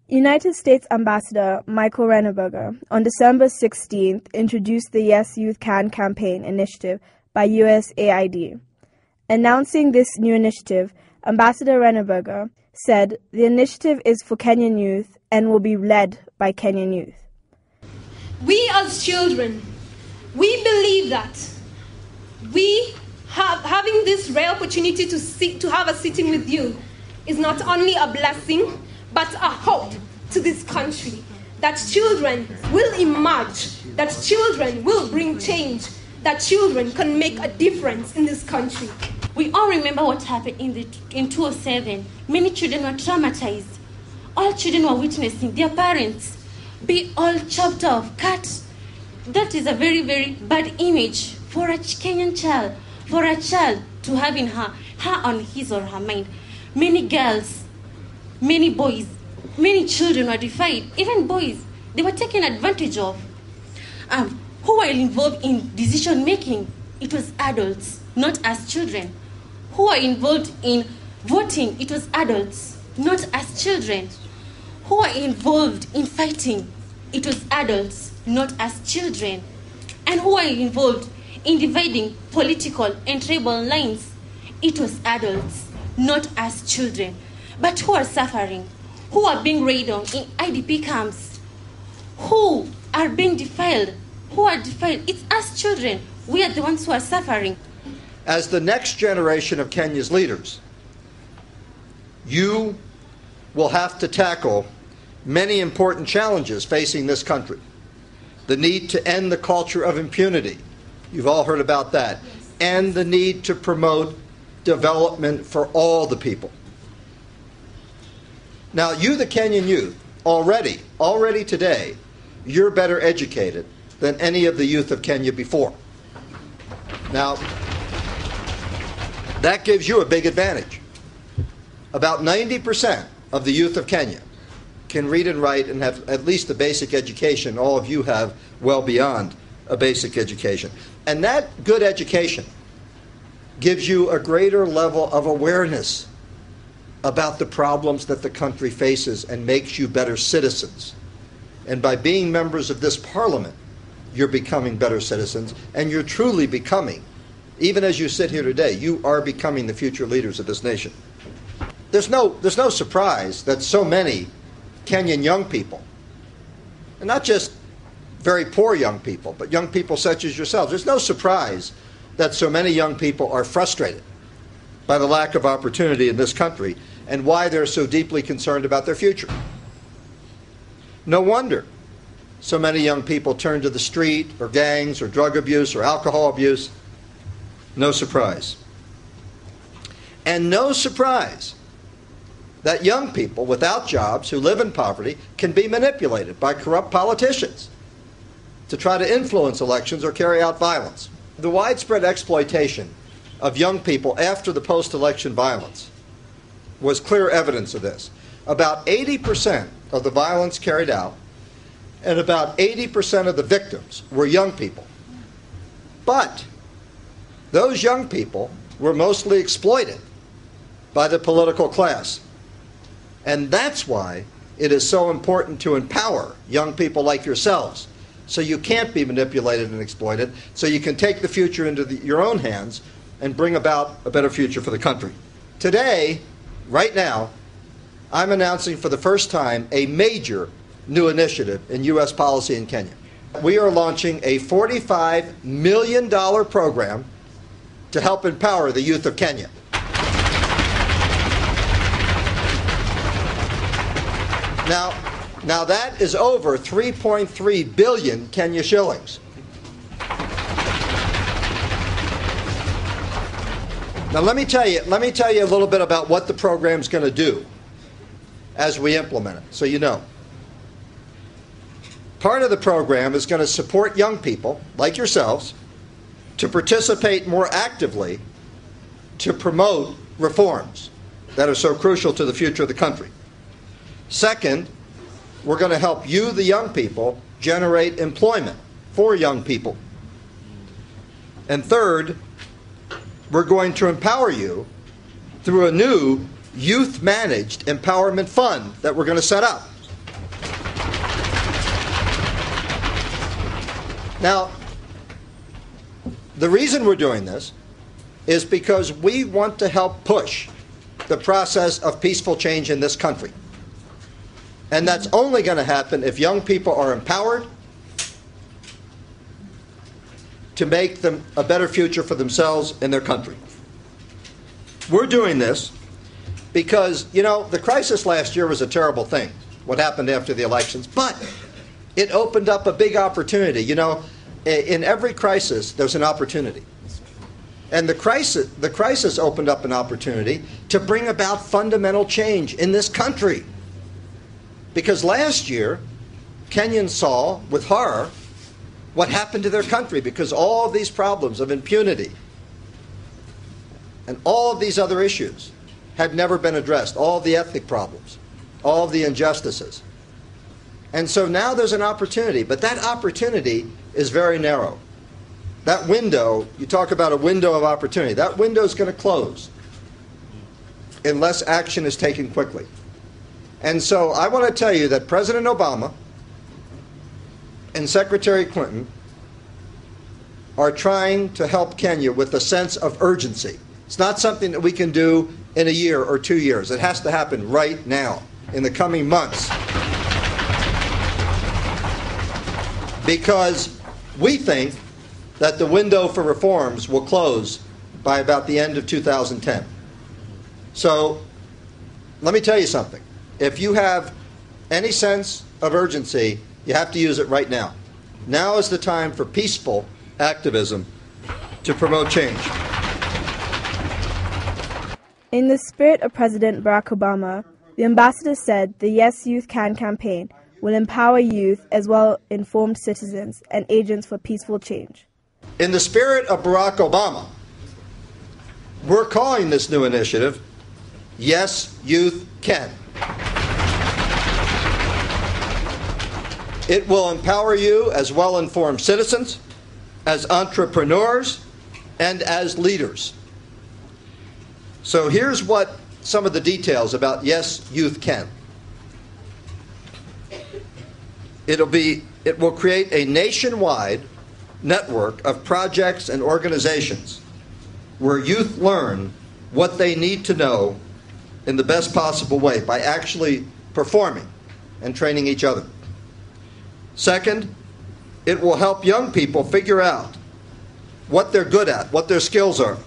United States Ambassador Michael Renneberger on December 16th introduced the Yes Youth Can campaign initiative by USAID. Announcing this new initiative, Ambassador Renneberger said the initiative is for Kenyan youth and will be led by Kenyan youth. We as children, we believe that having this rare opportunity to have a sitting with you is not only a blessing, but a hope to this country. That children will emerge, that children will bring change, that children can make a difference in this country. We all remember what happened in 2007. Many children were traumatized. All children were witnessing their parents be all chopped off, cut. That is a very, very bad image for a Kenyan child, for a child to have in her on his or her mind. Many girls, many boys, many children were defied. Even boys, they were taken advantage of. Who were involved in decision making? It was adults, not as children. Who were involved in voting? It was adults, not as children. Who were involved in fighting? It was adults, not as children. And who were involved in dividing political and tribal lines? It was adults, not as children. But who are suffering? Who are being raided on in IDP camps? Who are being defiled? Who are defiled? It's us children. We are the ones who are suffering. As the next generation of Kenya's leaders, you will have to tackle many important challenges facing this country. The need to end the culture of impunity. You've all heard about that. And the need to promote development for all the people. Now, you, the Kenyan youth, already today, you're better educated than any of the youth of Kenya before. Now, that gives you a big advantage. About 90% of the youth of Kenya can read and write and have at least a basic education. All of you have well beyond a basic education. And that good education gives you a greater level of awareness about the problems that the country faces and makes you better citizens. And by being members of this parliament, you're becoming better citizens, and you're truly becoming, even as you sit here today, you are becoming the future leaders of this nation. There's no surprise that so many Kenyan young people, and not just very poor young people, but young people such as yourselves, there's no surprise that so many young people are frustrated by the lack of opportunity in this country and why they're so deeply concerned about their future. No wonder so many young people turn to the street or gangs or drug abuse or alcohol abuse. No surprise. And no surprise that young people without jobs who live in poverty can be manipulated by corrupt politicians to try to influence elections or carry out violence. The widespread exploitation of young people after the post-election violence was clear evidence of this. About 80% of the violence carried out and about 80% of the victims were young people. But those young people were mostly exploited by the political class. And that's why it is so important to empower young people like yourselves, so you can't be manipulated and exploited, so you can take the future into your own hands and bring about a better future for the country. Today, right now, I'm announcing for the first time a major new initiative in U.S. policy in Kenya. We are launching a $45 million program to help empower the youth of Kenya. Now that is over 3.3 billion Kenya shillings. Now let me tell you a little bit about what the program's going to do as we implement it, so you know. Part of the program is going to support young people like yourselves to participate more actively to promote reforms that are so crucial to the future of the country. Second, we're going to help you, the young people, generate employment for young people. And third, we're going to empower you through a new youth-managed empowerment fund that we're going to set up. Now, the reason we're doing this is because we want to help push the process of peaceful change in this country. And that's only going to happen if young people are empowered to make them a better future for themselves and their country. We're doing this because, you know, the crisis last year was a terrible thing, what happened after the elections, but it opened up a big opportunity. You know, in every crisis, there's an opportunity. And the crisis opened up an opportunity to bring about fundamental change in this country. Because last year, Kenyans saw with horror what happened to their country because all of these problems of impunity and all of these other issues had never been addressed, all of the ethnic problems, all of the injustices. And so now there's an opportunity, but that opportunity is very narrow. That window, you talk about a window of opportunity, that window is going to close unless action is taken quickly. And so I want to tell you that President Obama and Secretary Clinton are trying to help Kenya with a sense of urgency. It's not something that we can do in a year or 2 years. It has to happen right now, in the coming months. Because we think that the window for reforms will close by about the end of 2010. So let me tell you something. If you have any sense of urgency, you have to use it right now. Now is the time for peaceful activism to promote change. In the spirit of President Barack Obama, the ambassador said the Yes Youth Can campaign will empower youth as well informed citizens and agents for peaceful change. In the spirit of Barack Obama, we're calling this new initiative Yes Youth Can. It will empower you as well-informed citizens, as entrepreneurs, and as leaders. So here's what some of the details about Yes Youth Can. It will create a nationwide network of projects and organizations where youth learn what they need to know in the best possible way by actually performing and training each other. Second, it will help young people figure out what they're good at, what their skills are,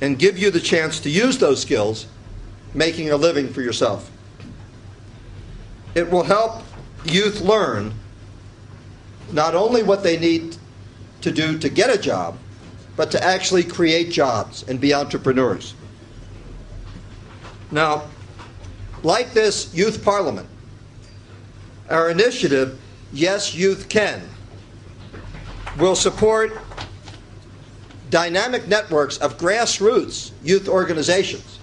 and give you the chance to use those skills, making a living for yourself. It will help youth learn not only what they need to do to get a job, but to actually create jobs and be entrepreneurs. Now, like this youth parliament, our initiative, Yes Youth Can, will support dynamic networks of grassroots youth organizations.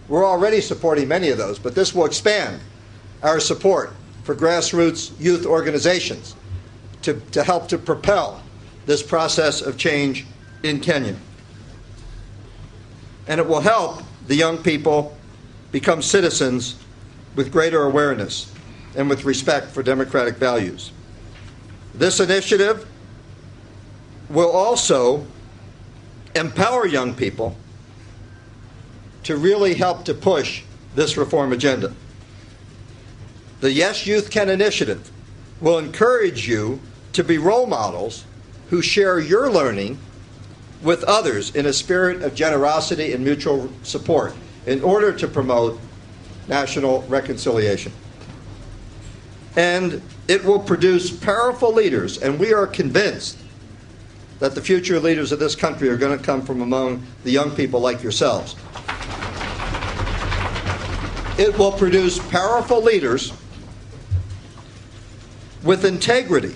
We're already supporting many of those, but this will expand our support for grassroots youth organizations to help to propel this process of change in Kenya. And it will help the young people become citizens with greater awareness and with respect for democratic values. This initiative will also empower young people to really help to push this reform agenda. The Yes Youth Can initiative will encourage you to be role models who share your learning with others in a spirit of generosity and mutual support in order to promote national reconciliation. And it will produce powerful leaders, and we are convinced that the future leaders of this country are going to come from among the young people like yourselves. It will produce powerful leaders with integrity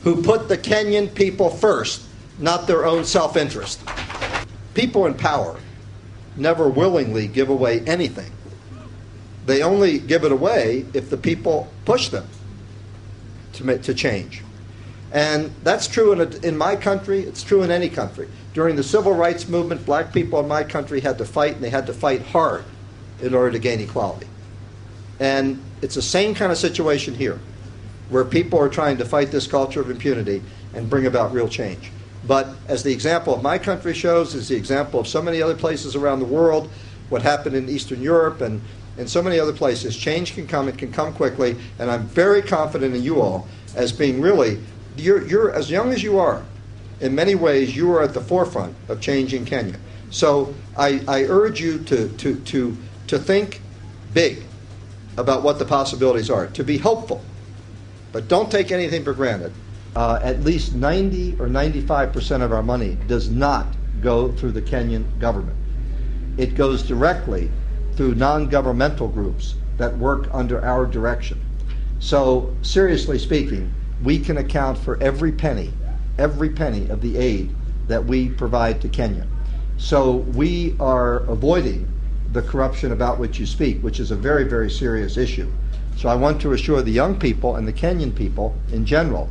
who put the Kenyan people first, not their own self-interest. People in power never willingly give away anything. They only give it away if the people push them to change. And that's true in my country. It's true in any country. During the civil rights movement, black people in my country had to fight, and they had to fight hard in order to gain equality. And it's the same kind of situation here. where people are trying to fight this culture of impunity and bring about real change. But as the example of my country shows, as the example of so many other places around the world, what happened in Eastern Europe and so many other places, change can come, it can come quickly, and I'm very confident in you all as being really, you're as young as you are. In many ways, you are at the forefront of changing Kenya. So I urge you to think big about what the possibilities are, to be hopeful, but don't take anything for granted. At least 90 or 95% of our money does not go through the Kenyan government. It goes directly through non-governmental groups that work under our direction. So, seriously speaking, we can account for every penny of the aid that we provide to Kenya. So we are avoiding the corruption about which you speak, which is a very, very serious issue. So I want to assure the young people and the Kenyan people in general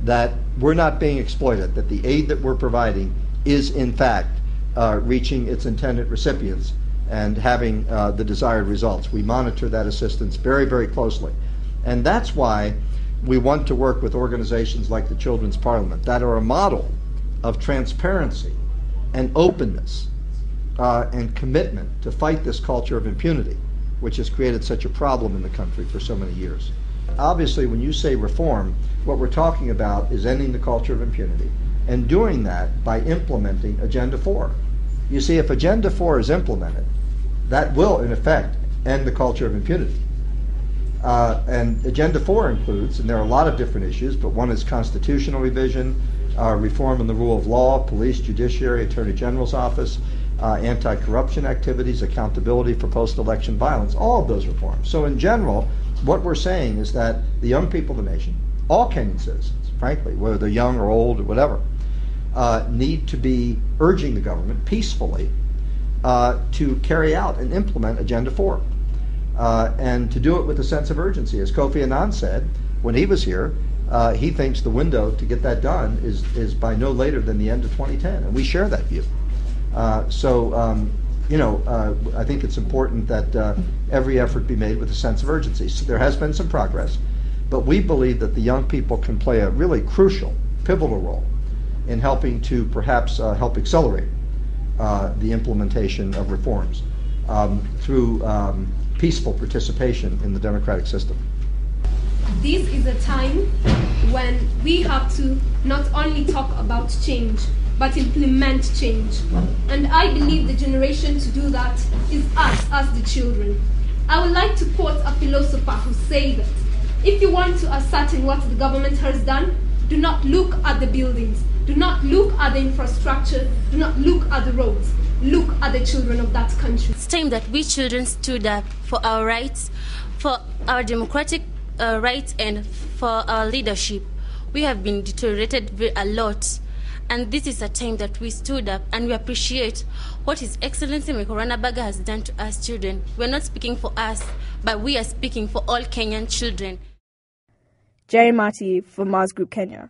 that we're not being exploited, that the aid that we're providing is in fact reaching its intended recipients and having the desired results. We monitor that assistance very, very closely. And that's why we want to work with organizations like the Children's Parliament that are a model of transparency and openness and commitment to fight this culture of impunity, which has created such a problem in the country for so many years. Obviously, when you say reform, what we're talking about is ending the culture of impunity and doing that by implementing Agenda 4. You see, if Agenda 4 is implemented, that will, in effect, end the culture of impunity. And Agenda 4 includes, and there are a lot of different issues, but one is constitutional revision, reform in the rule of law, police, judiciary, attorney general's office, anti-corruption activities, accountability for post-election violence, all of those reforms. So in general, what we're saying is that the young people of the nation, all Kenyan citizens, frankly, whether they're young or old or whatever, need to be urging the government peacefully to carry out and implement Agenda 4. And to do it with a sense of urgency. As Kofi Annan said when he was here, he thinks the window to get that done is by no later than the end of 2010, and we share that view. I think it's important that every effort be made with a sense of urgency. So there has been some progress, but we believe that the young people can play a really crucial, pivotal role in helping to perhaps help accelerate the implementation of reforms through peaceful participation in the democratic system. This is a time when we have to not only talk about change, but implement change. And I believe the generation to do that is us, as the children. I would like to quote a philosopher who says that if you want to ascertain what the government has done, do not look at the buildings, do not look at the infrastructure, do not look at the roads. Look at the children of that country. It's time that we children stood up for our rights, for our democratic rights, and for our leadership. We have been deteriorated a lot, and this is a time that we stood up and we appreciate what His Excellency Michael Ranabagha has done to us children. We're not speaking for us, but we are speaking for all Kenyan children. Jerry Marty for Mars Group Kenya.